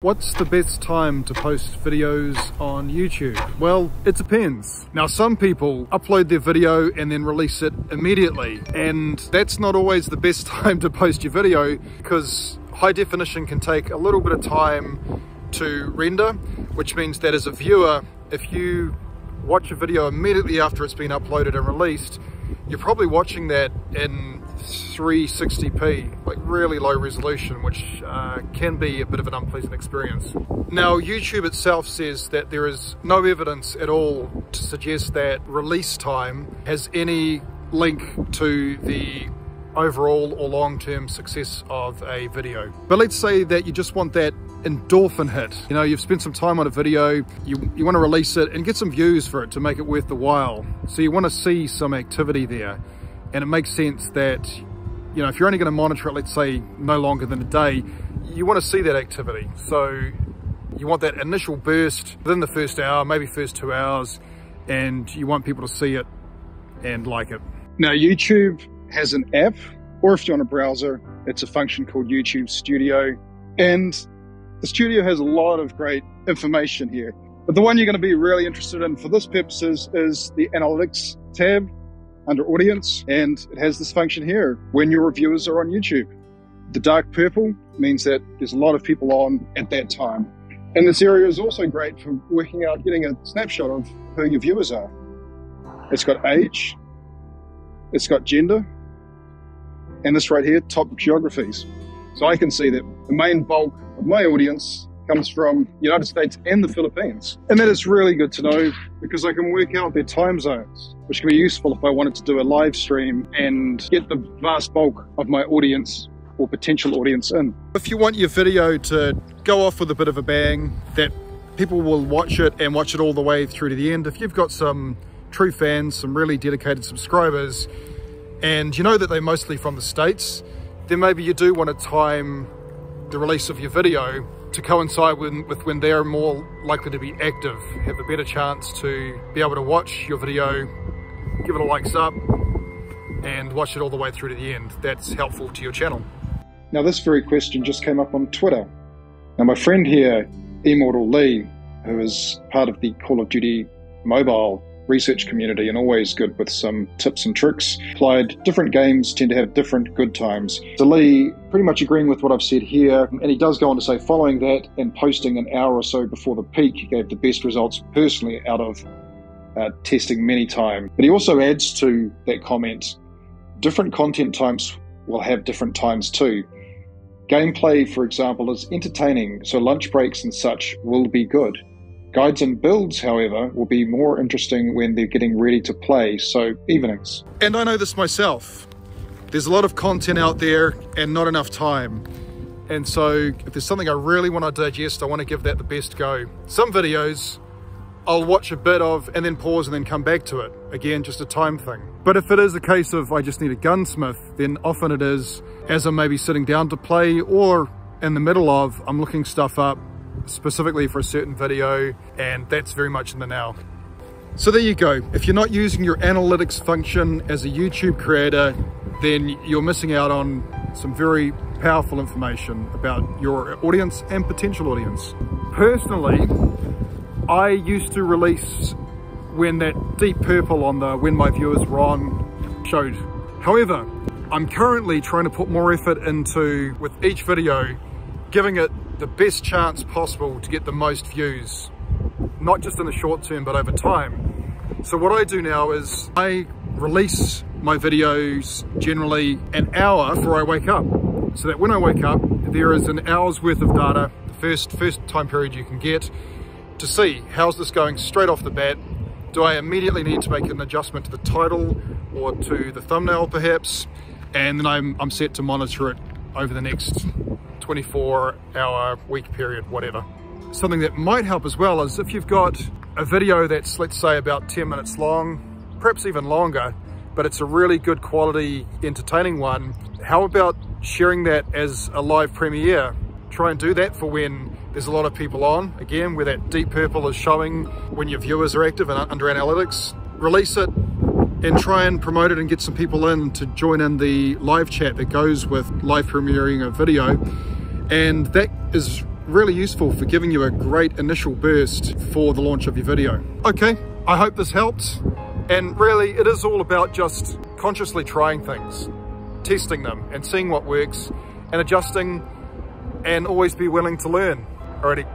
What's the best time to post videos on YouTube? Well, it depends. Now, some people upload their video and then release it immediately, and that's not always the best time to post your video because high definition can take a little bit of time to render, which means that as a viewer, if you watch a video immediately after it's been uploaded and released, you're probably watching that in 360p, like really low resolution, which can be a bit of an unpleasant experience. Now, YouTube itself says that there is no evidence at all to suggest that release time has any link to the overall or long-term success of a video. But let's say that you just want that endorphin hit. You know, you've spent some time on a video, you want to release it and get some views for it to make it worth the while. So you want to see some activity there. And it makes sense that, you know, if you're only going to monitor it, let's say no longer than a day, you want to see that activity. So you want that initial burst within the first hour, maybe first 2 hours, and you want people to see it and like it. Now, YouTube has an app, or if you're on a browser, it's a function called YouTube Studio. And the Studio has a lot of great information here. But the one you're going to be really interested in for this purposes is the Analytics tab under Audience, and it has this function here when your reviewers are on YouTube. The dark purple means that there's a lot of people on at that time. And this area is also great for working out, getting a snapshot of who your viewers are. It's got age, it's got gender, and this right here, top geographies. So I can see that the main bulk of my audience comes from the United States and the Philippines. And that is really good to know because I can work out their time zones, which can be useful if I wanted to do a live stream and get the vast bulk of my audience or potential audience in. If you want your video to go off with a bit of a bang, that people will watch it and watch it all the way through to the end, if you've got some true fans, some really dedicated subscribers, and you know that they're mostly from the States, then maybe you do want to time the release of your video to coincide with when they're more likely to be active, have a better chance to be able to watch your video, give it a likes up, and watch it all the way through to the end. That's helpful to your channel. Now, this very question just came up on Twitter. Now, my friend here, Immortal Lee, who is part of the Call of Duty mobile research community and always good with some tips and tricks, applied different games tend to have different good times. So Lee, pretty much agreeing with what I've said here, and he does go on to say following that and posting an hour or so before the peak, he gave the best results personally out of testing many times. But he also adds to that comment, different content types will have different times too. Gameplay, for example, is entertaining, so lunch breaks and such will be good. Guides and builds, however, will be more interesting when they're getting ready to play, so evenings. And I know this myself. There's a lot of content out there and not enough time. And so if there's something I really want to digest, I want to give that the best go. Some videos I'll watch a bit of and then pause and then come back to it. Again, just a time thing. But if it is a case of I just need a gunsmith, then often it is as I'm maybe sitting down to play or in the middle of, I'm looking stuff up specifically for a certain video, and that's very much in the now. So there you go. If you're not using your analytics function as a YouTube creator, then you're missing out on some very powerful information about your audience and potential audience. Personally, I used to release when that deep purple on the when my viewers were on showed. However, I'm currently trying to put more effort into, with each video, giving it the best chance possible to get the most views, not just in the short term, but over time. So what I do now is I release my videos generally an hour before I wake up, so that when I wake up, there is an hour's worth of data, the first time period you can get, to see how's this going straight off the bat. Do I immediately need to make an adjustment to the title or to the thumbnail perhaps? And then I'm set to monitor it over the next 24-hour week period, whatever. Something that might help as well is if you've got a video that's, let's say, about 10 minutes long, perhaps even longer, but it's a really good quality, entertaining one, how about sharing that as a live premiere? Try and do that for when there's a lot of people on, again, where that deep purple is showing when your viewers are active and under analytics. Release it and try and promote it and get some people in to join in the live chat that goes with live premiering a video. And that is really useful for giving you a great initial burst for the launch of your video. Okay, I hope this helped. And really, it is all about just consciously trying things, testing them and seeing what works and adjusting, and always be willing to learn. Alrighty.